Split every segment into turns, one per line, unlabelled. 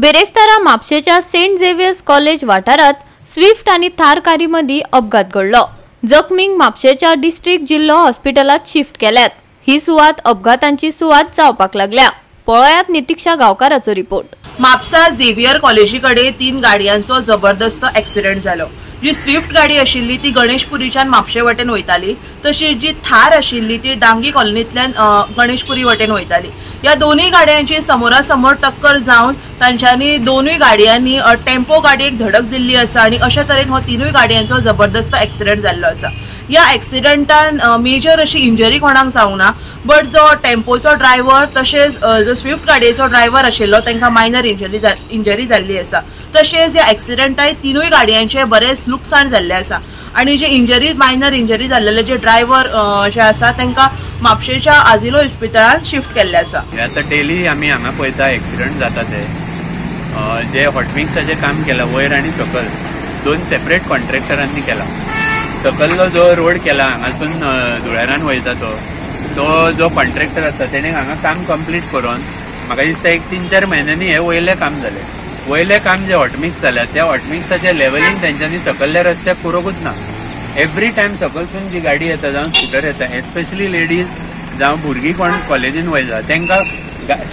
बेरेस्तारा म्हापशेच्या Saint Xavier's college वाठारात Swift आणि थार कारमध्ये अपघात घडलो। जखमींक म्हापशेच्या डिस्ट्रिक्ट जिल्हो हॉस्पिटलात शिफ्ट केल्यात। ही सुवात अपघातांची सुवात जावपाक लागल्या। पळयात नितीक्षा गावकाराचो रिपोर्ट।
म्हापसा झेवियर कॉलेजीकडे 3 गाडयांचो जबरदस्त ॲक्सिडेंट जालो। जी स्विफ्ट गाडी आशिल्ली ती गणेशपुरीच्यान म्हापशे वटेन वयताली, तशीच जी थार आशिल्ली ती डांगी कॉलनींतल्यान गणेशपुरी वटेन वयताली। या दोन्ही गाड्यांची समोरासमोर टक्कर जावन तांच्यांनी दोनूय गाडयांनी टेम्पो गाडयेक धडक दिल्ली आसा आणि अशा तरेन हो तीनूय गाडयांचो जबरदस्त ॲक्सिडेंट जाल्लो आसा। या ॲक्सिडेंटान मेजर अशी इंजरी कोणाक जावंक ना, बट जो टेम्पोचो ड्रायव्हर तशेंच जो स्विफ्ट गाडयेचो ड्रायव्हर आशिल्लो तांकां मायनर इंजरी जाल्ली आसा। तशेंच या ॲक्सिडेंटान तीनूय गाडयांचे बरेच लुकसाण जाल्ले आसा आणि जे मायनर इंजरी जाल्लेले जे ड्रायव्हर जे आसा तांकां म्हापशेच्या आजिलो हॉस्पिटलांत शिफ्ट केल्ले आसा।
आता डेली आमी हांगा पळयता ॲक्सिडेंट जाता ते जे हॉटमिक्साचें काम केलां वयर आनी सकल 2 सेपरेट कॉन्ट्रॅक्टरांनी केला। सकल्लो जो रोड केला हांगासून धुळेरान वयता तो जो कॉन्ट्रॅक्टर आसा तेणे हांगा काम कंप्लीट करून म्हाका दिसता 1-3-4 म्हयन्यांनी हे वयले काम जालें। वयले काम जे हॉटमिक्स जाल्या त्या हॉटमिक्साचे लेवलिंग तेंच्यांनी सकल्ल्या रस्त्याक करूंकूच ना। एवरी टायम सकलसून जी गाडी येता जावं स्कूटर येता, एस्पेशली लेडीज जावं भुरगीं कोण कॉलेजीन वयता तांकां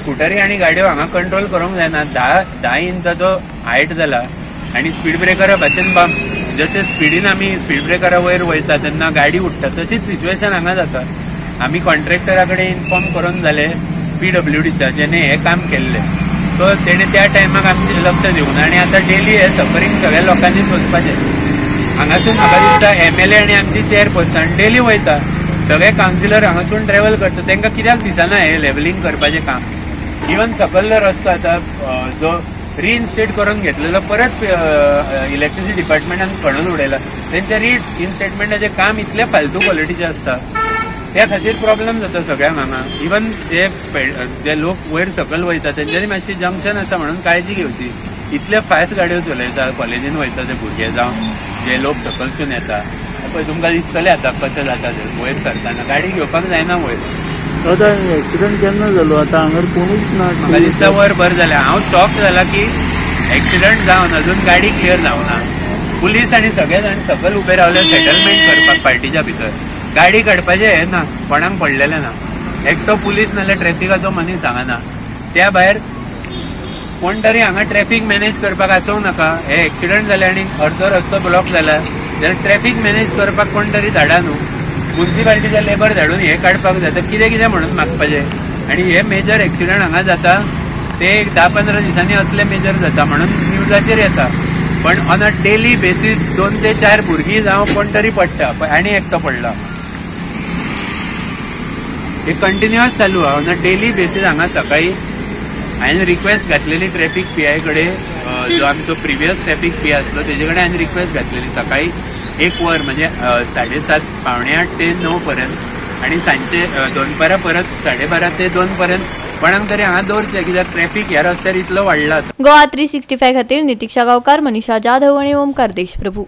स्कूटरी आनी गाडयो हांगा कंट्रोल करूंक जायना। 10 इंचाचो हायट जाला आनी स्पीड ब्रेकरा भाशेन जशें स्पीडीन आमी स्पीड ब्रेकरा वयर वयता तेन्ना गाडी उडटा, तशीच सिच्युएशन हांगा जाता। आमी कॉन्ट्रॅक्टरा कडेन इन्फॉर्म करून जाले PWDच्या जेणे हे काम केल्ले, सो तेणे त्या टायमाक आमचें लक्ष दिवना आनी आतां डेली हे सफरींग सगळ्या लोकांनी सोंसपाचें। हांगासून म्हाका दिसता MLA आनी आमची चेअरपर्सन डेली वयता, सगळे कावन्सिलर हांगासून ट्रॅव्हल करता, तांकां कित्याक दिसना हे लेवलिंग करपाचें काम। इवन सकल्लो रस्तो आतां जो रिइन्स्टेट करून घेतलेलो परत इलेक्ट्रिसिटी डिपार्टमेंटान खणून उडयला। तेंचे रिइन्स्टेटमेंटाचें काम इतले फालतू क्वॉलिटीचें आसता, त्या खातीर प्रॉब्लेम जाता सगळ्यांक हांगा। इवन जे लोक वयर सकल वयता तेंच्यांनी मातशी जंक्शन आसा म्हणून काळजी घेवची। इतले फास्ट गाडयो चलयता, कॉलेजीन वयता ते भुरगे जावं जे लोक सकलसून येता, पळय तुमकां दिसतलें आतां कशें जाता ते वयर सरताना गाडी घेवपाक जायना वयर।
आता ॲक्सिडेंट केन्ना जालो? आता हांगा कोणूच ना।
म्हाका दिसता वरभर जालें। हांव शॉक जाला की ॲक्सिडेंट जावन अजून गाडी क्लियर जावना। पुलीस आनी सगळे जाण सकल उबे रावले सेटलमेंट करपाक पार्टीच्या भितर। गाडी काडपाचें हें ना, कोणाक पडलेलें ना। एकटो पुलीस नाल्यार ट्रॅफिकाचो मनीस हांगा ना। त्या भायर कोण तरी हांगा ट्रॅफिक मॅनेज करपाक आसोवं नाका। हे ॲक्सिडेंट जाले आनी अर्दो रस्तो ब्लॉक जाला जाल्यार ट्रॅफिक मॅनेज करपाक कोण तरी धाडा न्हू। म्युन्सिपाल्टीचे लेबर धाडून हे काडपाक जाता, कितें म्हणून मागपाचें। आनी हे मेजर ॲक्सिडेंट हांगा जाता ते 10-15 दिसांनी असले मेजर जाता म्हणून न्यूजाचेर येता, पण ऑन अ डेली बेसीस 2 ते 4 भुरगीं जावं कोण तरी पडटा आनी एकटो पडला। हे कंटिन्युअस चालू आहा ऑन अ डेली बेसीस। हांगा सकाळी हांवें रिक्वेस्ट घातलेली ट्रॅफिक PI कडेन, जो आमचो प्रिवियस ट्रॅफिक PI आसलो तेजे कडेन हांवें रिक्वेस्ट घातलेली सकाळी 1 वर म्हणजे 7:30 पावणे 8 ते 9 पर्यंत आनी सांजचे दनपारां परत 12:30 ते 2 पर्यंत कोणाक तरी हांगा दवरचें, कित्याक ट्रॅफिक ह्या रस्त्यार इतलो वाडला।
गोवा 365 खातीर नितीक्षा गावकार, मनीषा जाधव आणि ओमकार देशप्रभू।